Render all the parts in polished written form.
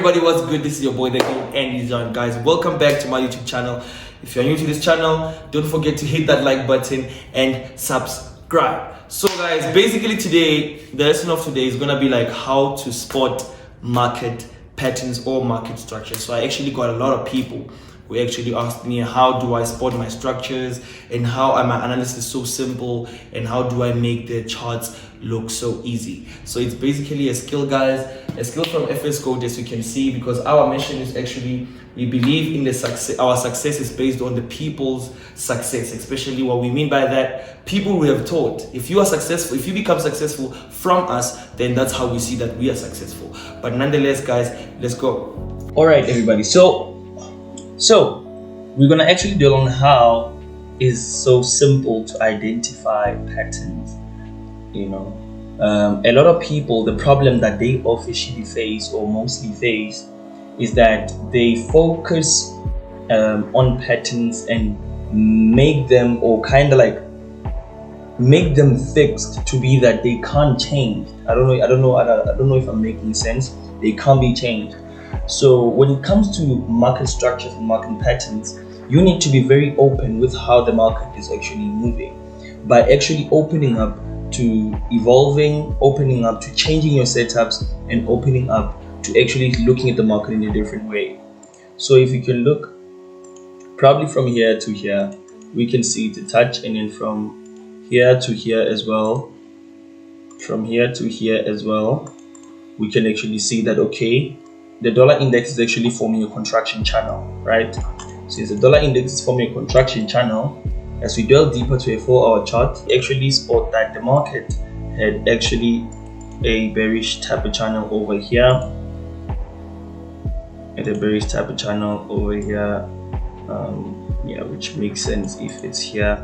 everybody, what's good? This is your boy, the Gold and John. Guys, welcome back to my YouTube channel. If you're new to this channel, don't forget to hit that like button and subscribe. So guys, basically today, the lesson of today is gonna be like how to spot market patterns or market structures. So I actually got a lot of people who actually asked me, how do I spot my structures and how are my analysis so simple and how do I make the charts look so easy? So it's basically a skill, guys, a skill from FS Code, as you can see, because our mission is actually, we believe in the success. Our success is based on the people's success, especially what we mean by that, people we have taught. If you are successful, if you become successful from us, then that's how we see that we are successful. But nonetheless, guys, let's go. All right, everybody. So we're gonna actually deal on how it's so simple to identify patterns. You know, a lot of people, the problem that they officially face or mostly face is that they focus on patterns and make them, or kind of like make them fixed to be that they can't change. I don't know if I'm making sense. They can't be changed. So when it comes to market structures and market patterns, you need to be very open with how the market is actually moving, by actually opening up to evolving, opening up to changing your setups, and opening up to actually looking at the market in a different way. So if you can look probably from here to here, we can see the touch, and then from here to here as well, from here to here as well, we can actually see that, okay, the dollar index is actually forming a contraction channel, right? Since the dollar index is forming a contraction channel, as we delve deeper to a 4-hour chart, we actually spot that the market had actually a bearish type of channel over here, and a bearish type of channel over here, yeah, which makes sense if it's here.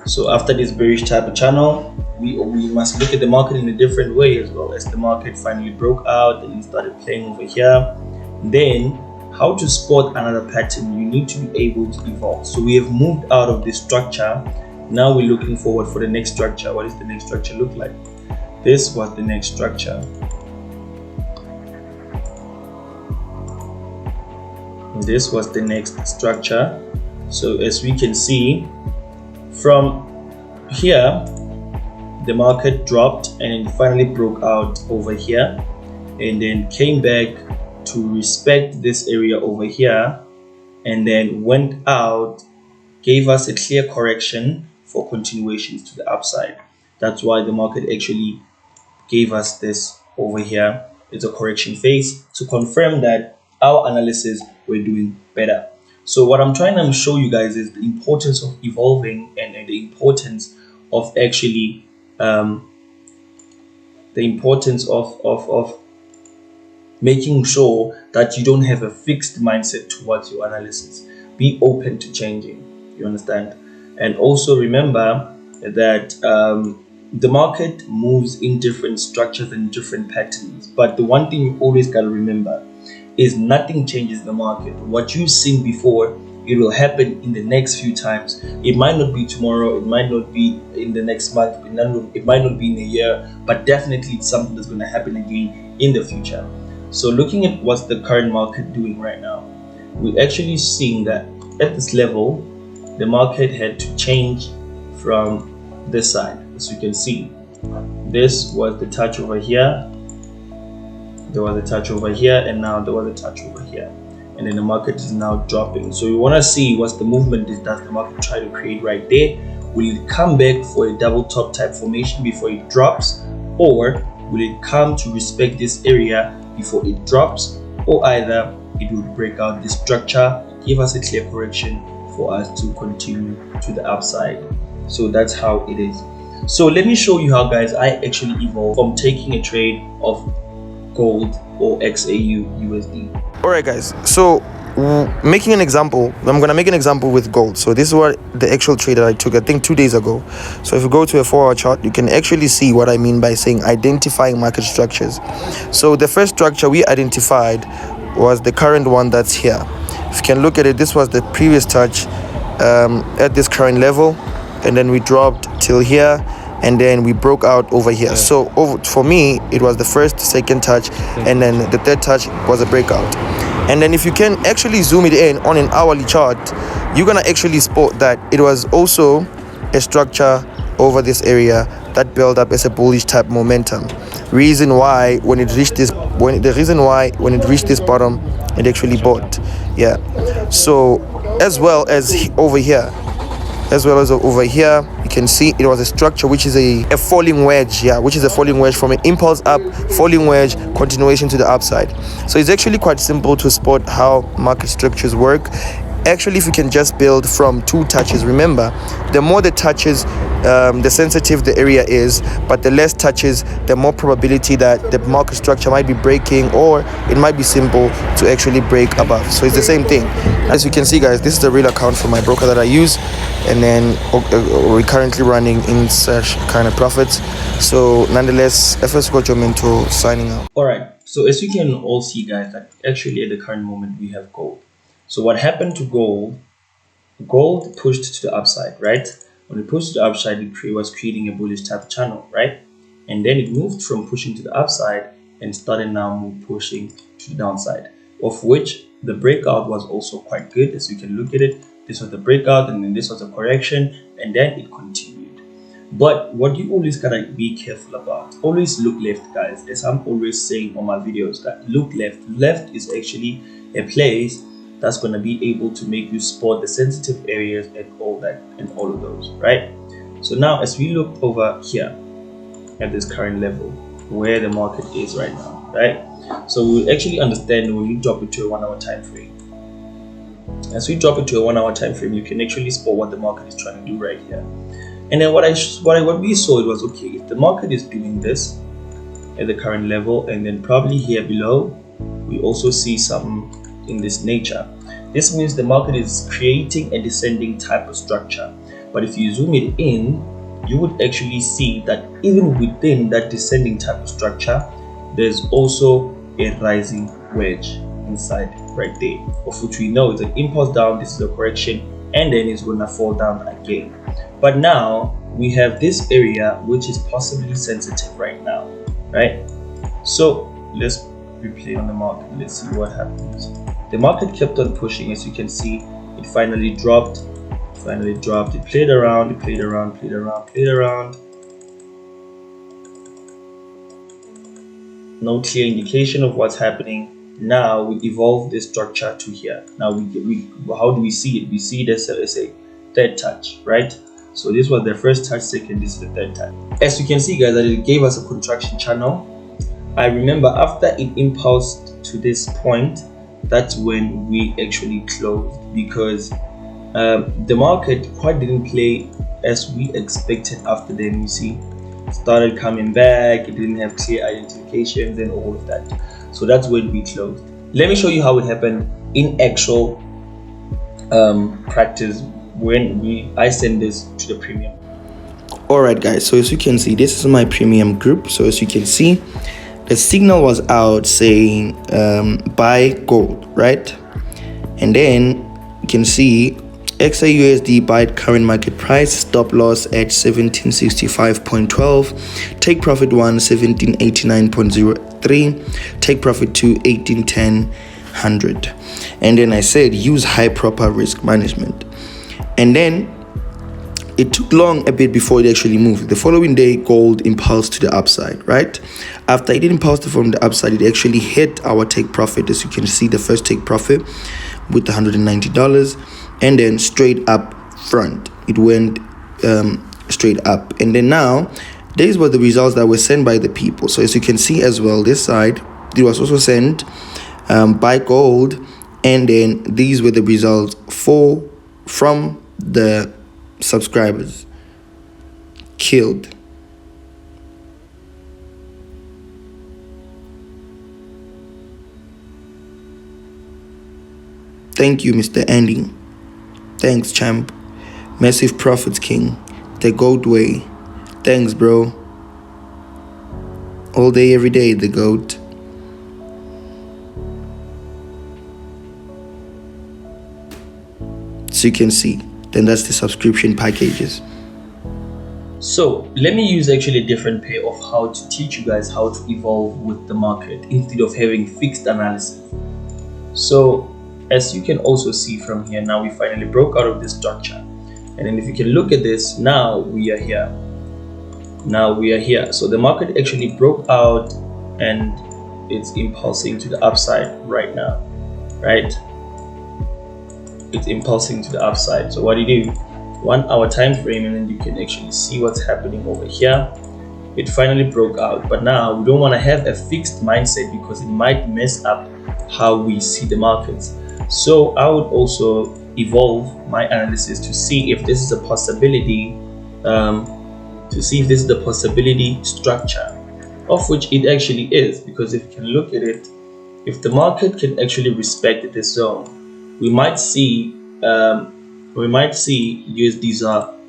So after this bearish type of channel, we must look at the market in a different way as well, as the market finally broke out and started playing over here. Then how to spot another pattern, you need to be able to evolve. So we have moved out of this structure. Now we're looking forward for the next structure. What does the next structure look like? This was the next structure. This was the next structure. So as we can see, from here the market dropped and then finally broke out over here, and then came back to respect this area over here, and then went out, gave us a clear correction for continuations to the upside. That's why the market actually gave us this over here. It's a correction phase to confirm that our analysis were doing better. So what I'm trying to show you guys is the importance of evolving, and the importance of actually making sure that you don't have a fixed mindset towards your analysis. Be open to changing, you understand? And also remember that the market moves in different structures and different patterns, but the one thing you always got to remember is nothing changes the market. What you've seen before, it will happen in the next few times. It might not be tomorrow, it might not be in the next month, it might not be in a year, but definitely it's something that's going to happen again in the future. So looking at what's the current market doing right now, we're actually seeing that at this level, the market had to change from this side. As you can see, this was the touch over here, there was a touch over here, and now there was a touch over here, and then the market is now dropping. So we want to see what's the movement does the market try to create right there. Will it come back for a double top type formation before it drops, or will it come to respect this area before it drops, or either it will break out this structure, give us a clear correction for us to continue to the upside. So that's how it is. So let me show you how, guys, I actually evolved from taking a trade of gold or XAUUSD. All right, guys, so making an example, I'm gonna make an example with gold. So this is what the actual trade that I took, I think 2 days ago. So if you go to a 4-hour chart, you can actually see what I mean by saying identifying market structures. So the first structure we identified was the current one that's here. If you can look at it, this was the previous touch at this current level, and then we dropped till here, and then we broke out over here. So for me, it was the first, second touch, and then the third touch was a breakout. And then if you can actually zoom it in on an hourly chart, you're gonna actually spot that it was also a structure over this area that built up as a bullish type momentum. Reason why when it reached this bottom, it actually bought. Yeah. So as well as over here, you can see it was a structure which is a falling wedge, which is a falling wedge from an impulse up, falling wedge, continuation to the upside. So it's actually quite simple to spot how market structures work. Actually, if you can just build from 2 touches, remember, the more the touches, the sensitive the area is, but the less touches, the more probability that the market structure might be breaking, or it might be simple to actually break above. So it's the same thing. As you can see, guys, this is the real account for my broker that I use, and then we're currently running in such kind of profits. So nonetheless, FS Coach Mentor signing out. All right, so as you can all see, guys, that actually at the current moment we have gold. So what happened to gold? Gold pushed to the upside, right? When it pushed to the upside, it was creating a bullish type channel, right? And then it moved from pushing to the upside and started now pushing to the downside, of which the breakout was also quite good. As you can look at it, this was the breakout, and then this was a correction, and then it continued. But what you always gotta be careful about, always look left, guys. As I'm always saying on my videos, that look left. Left is actually a place that's going to be able to make you spot the sensitive areas and all that and all of those, right? So now as we look over here at this current level where the market is right now, right? So we'll actually understand when you drop it to a 1 hour time frame. As we drop it to a 1 hour time frame, you can actually spot what the market is trying to do right here. And then what we saw, it was okay, if the market is doing this at the current level, and then probably here below we also see something in this nature. This means the market is creating a descending type of structure. But if you zoom it in, you would actually see that even within that descending type of structure, there's also a rising wedge inside right there, of which we know it's an impulse down, this is a correction, and then it's going to fall down again. But now we have this area which is possibly sensitive right now, right? So let's replay on the market. Let's see what happens. The market kept on pushing. As you can see, it finally dropped, it played around, no clear indication of what's happening. Now we evolve this structure to here. Now how do we see it? We see it as a third touch, right? So this was the first touch, second, this is the third touch. As you can see, guys, that it gave us a contraction channel. I remember after it impulsed to this point, that's when we actually closed, because the market quite didn't play as we expected. After then, you see, started coming back, it didn't have clear identifications and all of that. So that's when we closed. Let me show you how it happened in actual practice when I send this to the premium. Alright guys, so as you can see, this is my premium group. So as you can see, the signal was out saying buy gold, right? And then you can see XAUUSD buy at current market price, stop loss at 1765.12, take profit 1 1789.03, take profit 2 1810.100. And then I said use high proper risk management. And then it took long a bit before it actually moved. The following day, gold impulsed to the upside, right? After it impulsed from the upside, it actually hit our take profit. As you can see, the first take profit with $190, and then straight up front. It went straight up. And then now, these were the results that were sent by the people. So as you can see as well, this side, it was also sent by gold. And then these were the results from the subscribers. Killed. Thank you, Mr. Andy. Thanks, champ. Massive profits, king. The goat way. Thanks, bro. All day, every day, the goat. So you can see. Then that's the subscription packages. So let me use actually a different way of how to teach you guys how to evolve with the market instead of having fixed analysis. So as you can also see from here, now we finally broke out of this structure, and then if you can look at this, now we are here. So the market actually broke out and it's impulsing to the upside right now, right? It's impulsing to the upside. So what do you do? 1 hour time frame, and then you can actually see what's happening over here. It finally broke out, but now we don't want to have a fixed mindset because it might mess up how we see the markets. So I would also evolve my analysis to see if this is a possibility, structure, of which it actually is. Because if you can look at it, if the market can actually respect this zone, we might see USDs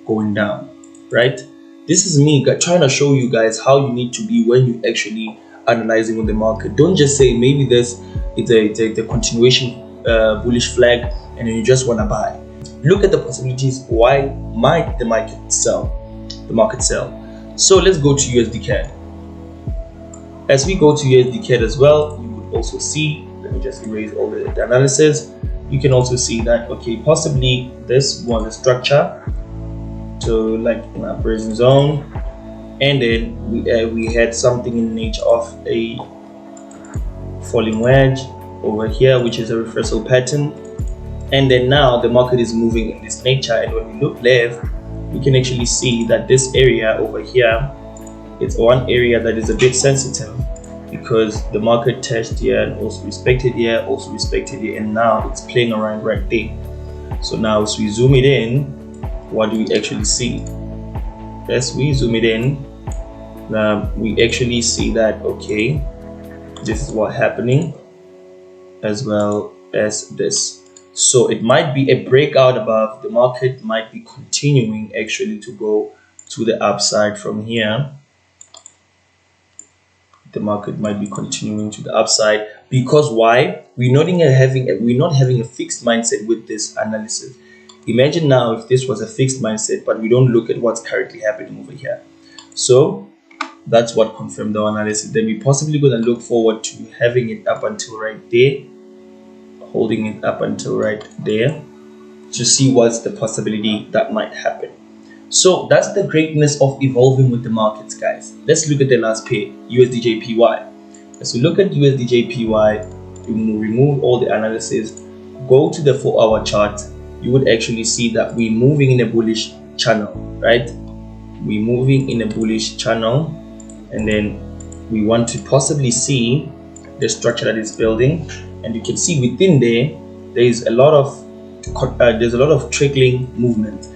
going down, right? This is me trying to show you guys how you need to be when you actually analyzing on the market. Don't just say maybe this is a continuation bullish flag and then you just want to buy. Look at the possibilities. Why might the market sell? So let's go to USD CAD. As we go to USD CAD as well, you would also see, let me just erase all the analysis. You can also see that, okay, possibly this was a structure to like an uprising zone, and then we had something in nature of a falling wedge over here, which is a reversal pattern. And then now the market is moving in this nature, and when we look left, we can actually see that this area over here, it's one area that is a bit sensitive because the market touched here and also respected here, and now it's playing around right there. So now as we zoom it in, what do we actually see? As we zoom it in, we actually see that, okay, this is what's happening, as well as this. So it might be a breakout above. The market might be continuing actually to go to the upside from here. The market might be continuing to the upside because why? We're not having a fixed mindset with this analysis. Imagine now if this was a fixed mindset, but we don't look at what's currently happening over here. So that's what confirmed our analysis. Then we possibly going to look forward to having it up until right there, holding it up until right there, to see what's the possibility that might happen. So that's the greatness of evolving with the markets, guys. Let's look at the last pair, USDJPY. As we look at USDJPY, you remove all the analysis, go to the 4-hour chart, you would actually see that we're moving in a bullish channel, right? We're moving in a bullish channel, and then we want to possibly see the structure that is building, and you can see within there's a lot of trickling movements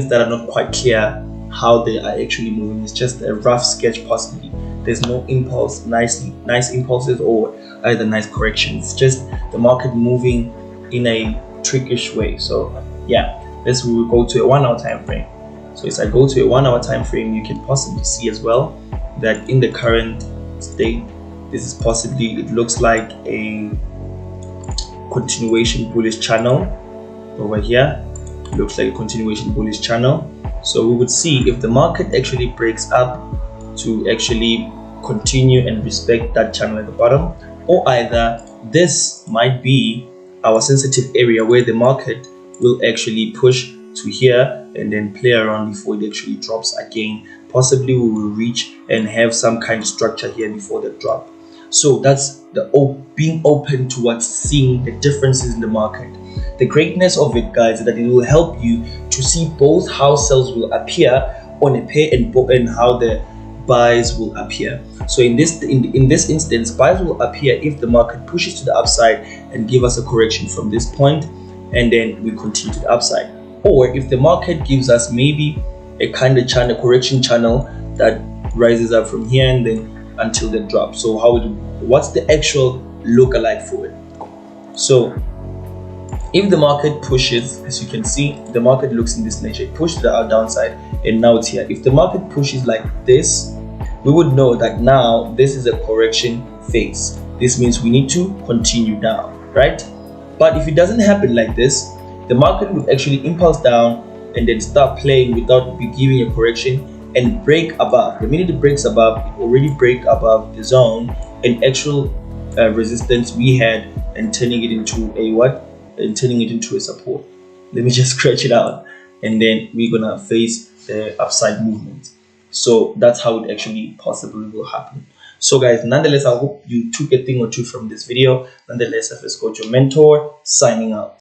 that are not quite clear how they are actually moving. It's just a rough sketch possibly. There's no impulse, nice impulses or either nice corrections. Just the market moving in a trickish way. So yeah, let's go to a 1 hour time frame. So as I go to a 1 hour time frame, you can possibly see as well that in the current state, this is possibly, it looks like a continuation bullish channel over here. It looks like a continuation bullish channel. So we would see if the market actually breaks up to actually continue and respect that channel at the bottom, or either this might be our sensitive area where the market will actually push to here and then play around before it actually drops again. Possibly we will reach and have some kind of structure here before the drop. So that's the being open towards seeing the differences in the market. The greatness of it, guys, is that it will help you to see both how sells will appear on a pair and how the buys will appear. So in this instance, buys will appear if the market pushes to the upside and give us a correction from this point, and then we continue to the upside. Or if the market gives us maybe a kind of channel, correction channel that rises up from here and then until the drop. So what's the actual lookalike for it? So if the market pushes, as you can see, the market looks in this nature. It pushed the downside and now it's here. If the market pushes like this, we would know that now this is a correction phase. This means we need to continue down, right? But if it doesn't happen like this, the market would actually impulse down and then start playing without giving a correction and break above. The minute it breaks above, it already break above the zone and actual resistance we had, and turning it into a what? And turning it into a support. Let me just scratch it out, and then we're gonna face the upside movement. So that's how it actually possibly will happen. So guys, nonetheless, I hope you took a thing or two from this video. Nonetheless, I've got your mentor signing out.